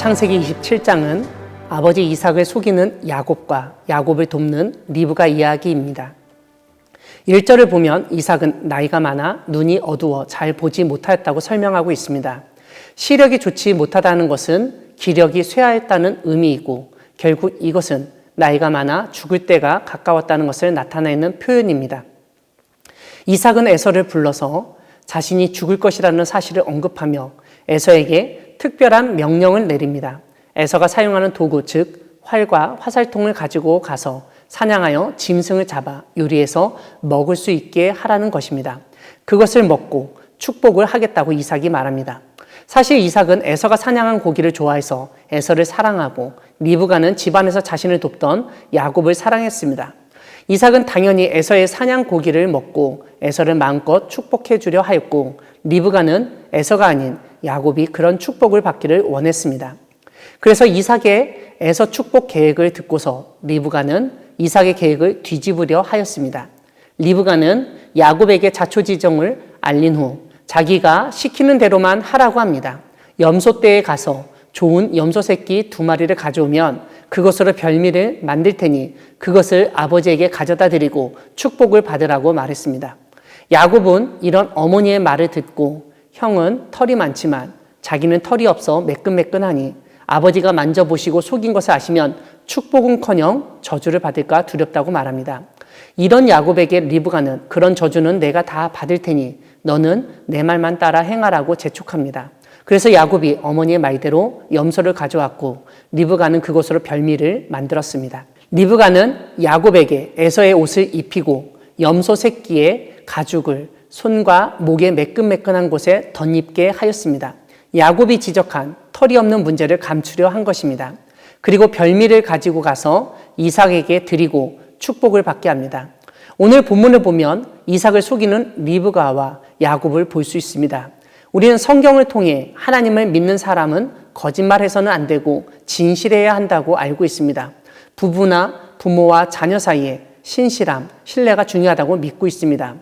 창세기 27장은 아버지 이삭을 속이는 야곱과 야곱을 돕는 리브가 이야기입니다. 1절을 보면 이삭은 나이가 많아 눈이 어두워 잘 보지 못하였다고 설명하고 있습니다. 시력이 좋지 못하다는 것은 기력이 쇠하였다는 의미이고 결국 이것은 나이가 많아 죽을 때가 가까웠다는 것을 나타내는 표현입니다. 이삭은 에서를 불러서 자신이 죽을 것이라는 사실을 언급하며 에서에게 특별한 명령을 내립니다. 에서가 사용하는 도구, 즉 활과 화살통을 가지고 가서 사냥하여 짐승을 잡아 요리해서 먹을 수 있게 하라는 것입니다. 그것을 먹고 축복을 하겠다고 이삭이 말합니다. 사실 이삭은 에서가 사냥한 고기를 좋아해서 에서를 사랑하고 리브가는 집안에서 자신을 돕던 야곱을 사랑했습니다. 이삭은 당연히 에서의 사냥 고기를 먹고 에서를 마음껏 축복해 주려 하였고 리브가는 에서가 아닌 야곱이 그런 축복을 받기를 원했습니다. 그래서 이삭의 에서 축복 계획을 듣고서 리브가는 이삭의 계획을 뒤집으려 하였습니다. 리브가는 야곱에게 자초지종을 알린 후 자기가 시키는 대로만 하라고 합니다. 염소떼에 가서 좋은 염소 새끼 2마리를 가져오면 그것으로 별미를 만들 테니 그것을 아버지에게 가져다 드리고 축복을 받으라고 말했습니다. 야곱은 이런 어머니의 말을 듣고 형은 털이 많지만 자기는 털이 없어 매끈매끈하니 아버지가 만져보시고 속인 것을 아시면 축복은커녕 저주를 받을까 두렵다고 말합니다. 이런 야곱에게 리브가는 그런 저주는 내가 다 받을 테니 너는 내 말만 따라 행하라고 재촉합니다. 그래서 야곱이 어머니의 말대로 염소를 가져왔고 리브가는 그것으로 별미를 만들었습니다. 리브가는 야곱에게 에서의 옷을 입히고 염소 새끼의 가죽을 손과 목의 매끈매끈한 곳에 덧입게 하였습니다. 야곱이 지적한 털이 없는 문제를 감추려 한 것입니다. 그리고 별미를 가지고 가서 이삭에게 드리고 축복을 받게 합니다. 오늘 본문을 보면 이삭을 속이는 리브가와 야곱을 볼 수 있습니다. 우리는 성경을 통해 하나님을 믿는 사람은 거짓말해서는 안 되고 진실해야 한다고 알고 있습니다. 부부나 부모와 자녀 사이에 신실함, 신뢰가 중요하다고 믿고 있습니다.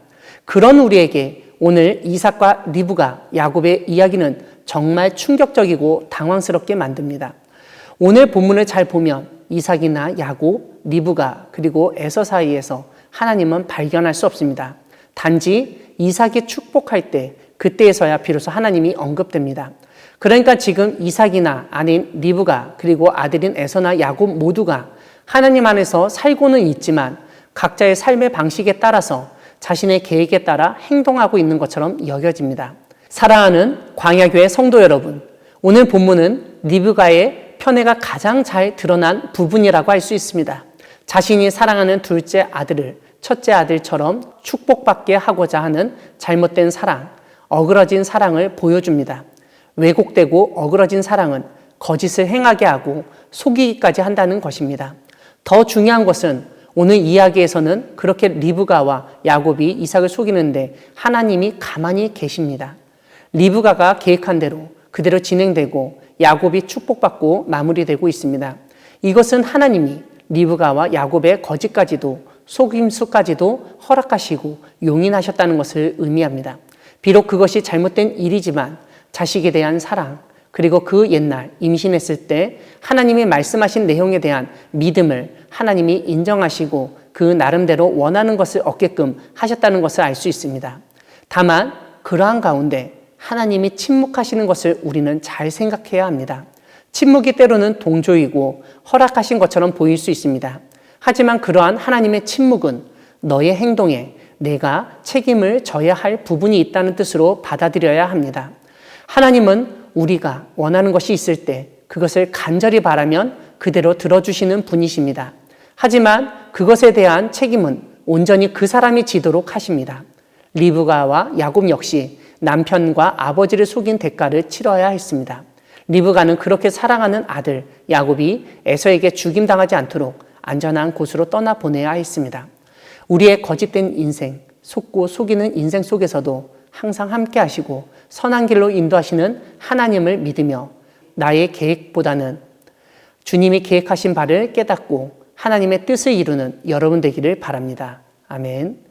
그런 우리에게 오늘 이삭과 리브가, 야곱의 이야기는 정말 충격적이고 당황스럽게 만듭니다. 오늘 본문을 잘 보면 이삭이나 야곱, 리브가 그리고 에서 사이에서 하나님은 발견할 수 없습니다. 단지 이삭이 축복할 때 그때에서야 비로소 하나님이 언급됩니다. 그러니까 지금 이삭이나 아닌 리브가 그리고 아들인 에서나 야곱 모두가 하나님 안에서 살고는 있지만 각자의 삶의 방식에 따라서 자신의 계획에 따라 행동하고 있는 것처럼 여겨집니다. 사랑하는 광야교회 성도 여러분, 오늘 본문은 리브가의 편애가 가장 잘 드러난 부분이라고 할 수 있습니다. 자신이 사랑하는 둘째 아들을 첫째 아들처럼 축복받게 하고자 하는 잘못된 사랑, 어그러진 사랑을 보여줍니다. 왜곡되고 어그러진 사랑은 거짓을 행하게 하고 속이기까지 한다는 것입니다. 더 중요한 것은 오늘 이야기에서는 그렇게 리브가와 야곱이 이삭을 속이는데 하나님이 가만히 계십니다. 리브가가 계획한 대로 그대로 진행되고 야곱이 축복받고 마무리되고 있습니다. 이것은 하나님이 리브가와 야곱의 거짓까지도 속임수까지도 허락하시고 용인하셨다는 것을 의미합니다. 비록 그것이 잘못된 일이지만 자식에 대한 사랑, 그리고 그 옛날 임신했을 때 하나님이 말씀하신 내용에 대한 믿음을 하나님이 인정하시고 그 나름대로 원하는 것을 얻게끔 하셨다는 것을 알 수 있습니다. 다만 그러한 가운데 하나님이 침묵하시는 것을 우리는 잘 생각해야 합니다. 침묵이 때로는 동조이고 허락하신 것처럼 보일 수 있습니다. 하지만 그러한 하나님의 침묵은 너의 행동에 내가 책임을 져야 할 부분이 있다는 뜻으로 받아들여야 합니다. 하나님은 우리가 원하는 것이 있을 때 그것을 간절히 바라면 그대로 들어주시는 분이십니다. 하지만 그것에 대한 책임은 온전히 그 사람이 지도록 하십니다. 리브가와 야곱 역시 남편과 아버지를 속인 대가를 치러야 했습니다. 리브가는 그렇게 사랑하는 아들 야곱이 에서에게 죽임당하지 않도록 안전한 곳으로 떠나보내야 했습니다. 우리의 거짓된 인생, 속고 속이는 인생 속에서도 항상 함께 하시고 선한 길로 인도하시는 하나님을 믿으며 나의 계획보다는 주님이 계획하신 바를 깨닫고 하나님의 뜻을 이루는 여러분 되기를 바랍니다. 아멘.